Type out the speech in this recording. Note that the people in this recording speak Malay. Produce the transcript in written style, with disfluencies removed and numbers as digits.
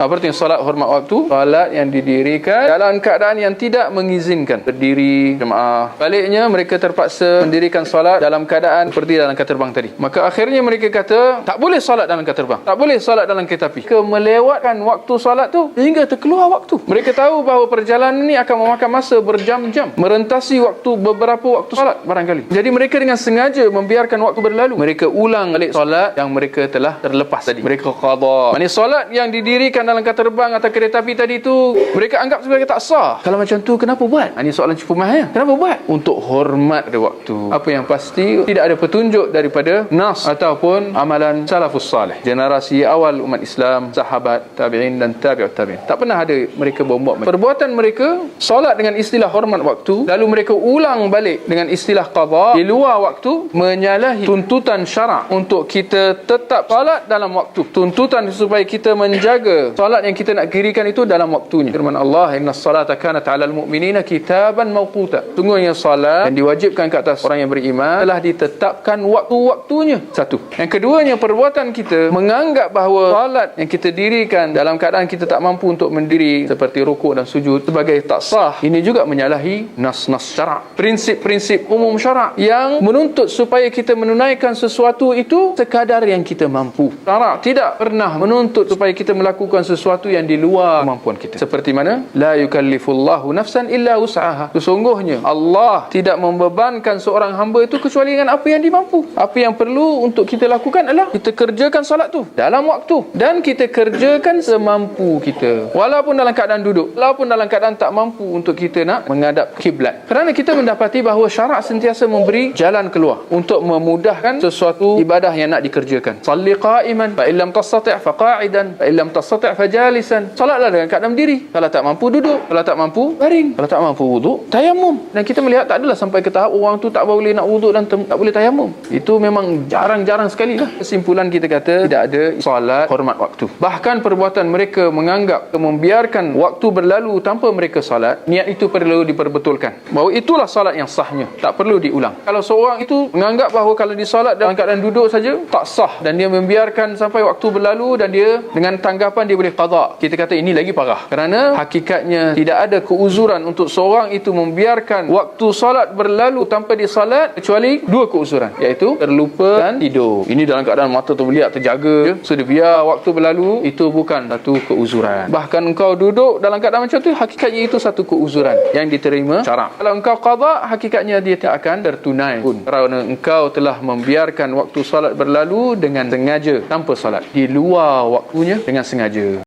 Apa artinya solat hormat waktu? Solat yang didirikan dalam keadaan yang tidak mengizinkan berdiri jemaah. Baliknya mereka terpaksa mendirikan solat dalam keadaan seperti dalam kapal terbang tadi. Maka akhirnya mereka kata tak boleh solat dalam kapal terbang, tak boleh solat dalam kereta api. Mereka melewatkan waktu solat tu sehingga terkeluar waktu. Mereka tahu bahawa perjalanan ini akan memakan masa berjam-jam, merentasi waktu beberapa waktu solat barangkali. Jadi mereka dengan sengaja membiarkan waktu berlalu. Mereka ulang balik solat yang mereka telah terlepas tadi. Mereka qada. Maksudnya solat yang didirikan dalam kapal terbang atau kereta api tadi tu mereka anggap sebagai tak sah. Kalau macam tu kenapa buat? Ini soalan cupumah ya. Kenapa buat? Untuk hormat pada waktu. Apa yang pasti tidak ada petunjuk daripada nas ataupun amalan salafus salih, generasi awal umat Islam, sahabat, tabi'in dan tabi'ut tabi'in. Tak pernah ada mereka membuat perbuatan mereka solat dengan istilah hormat waktu, lalu mereka ulang balik dengan istilah qada di luar waktu, menyalahi tuntutan syarak untuk kita tetap solat dalam waktu, tuntutan supaya kita menjaga solat yang kita nak dirikan itu dalam waktunya. Firman Allah, innas salata kanat 'alal mu'minina kitaban mawquta. Sungguhnya salat yang diwajibkan ke atas orang yang beriman telah ditetapkan waktu-waktunya. Satu. Yang keduanya, perbuatan kita menganggap bahawa salat yang kita dirikan dalam keadaan kita tak mampu untuk mendiri seperti rukuk dan sujud sebagai tak sah. Ini juga menyalahi nas-nas syarak, prinsip-prinsip umum syarak yang menuntut supaya kita menunaikan sesuatu itu sekadar yang kita mampu. Syarak tidak pernah menuntut supaya kita melakukan sesuatu yang di luar kemampuan kita. Seperti mana? La yukallifullahu nafsan illa wus'aha. Sesungguhnya Allah tidak membebankan seorang hamba itu kecuali dengan apa yang dimampu. Apa yang perlu untuk kita lakukan adalah kita kerjakan solat tu dalam waktu dan kita kerjakan semampu kita. Walaupun dalam keadaan duduk, walaupun dalam keadaan tak mampu untuk kita nak menghadap kiblat. Kerana kita mendapati bahawa syarak sentiasa memberi jalan keluar untuk memudahkan sesuatu ibadah yang nak dikerjakan. Salli qa'iman fa illam tastati' fa qa'idan fa illam tastati' fa jalisan. Solatlah dengan keadaan berdiri. Kalau tak mampu duduk, kalau tak mampu baring, kalau tak mampu wuduk tayamum. Dan kita melihat tak adalah sampai ke tahap orang tu tak boleh nak wuduk dan tak boleh tayamum. Itu memang jarang-jarang sekali lah. Kesimpulan kita kata tidak ada solat hormat waktu. Bahkan perbuatan mereka menganggap membiarkan waktu berlalu tanpa mereka solat, niat itu perlu diperbetulkan bahawa itulah solat yang sahnya, tak perlu diulang. Kalau seorang itu menganggap bahawa kalau disolat dalam keadaan duduk saja tak sah dan dia membiarkan sampai waktu berlalu dan dia dengan tanggapan dia boleh qada, kita kata ini lagi parah. Kerana hakikatnya tidak ada keuzuran untuk seorang itu membiarkan waktu solat berlalu tanpa disolat kecuali dua keuzuran, iaitu terlupa dan tidur. Ini dalam keadaan mata terlihat terjaga, so dia biar waktu berlalu, itu bukan satu keuzuran. Bahkan engkau duduk dalam keadaan macam tu, hakikatnya itu satu keuzuran yang diterima syarak. Kalau engkau qada, hakikatnya dia tak akan tertunai pun, kerana engkau telah membiarkan waktu solat berlalu dengan sengaja tanpa solat, di luar waktunya dengan sengaja.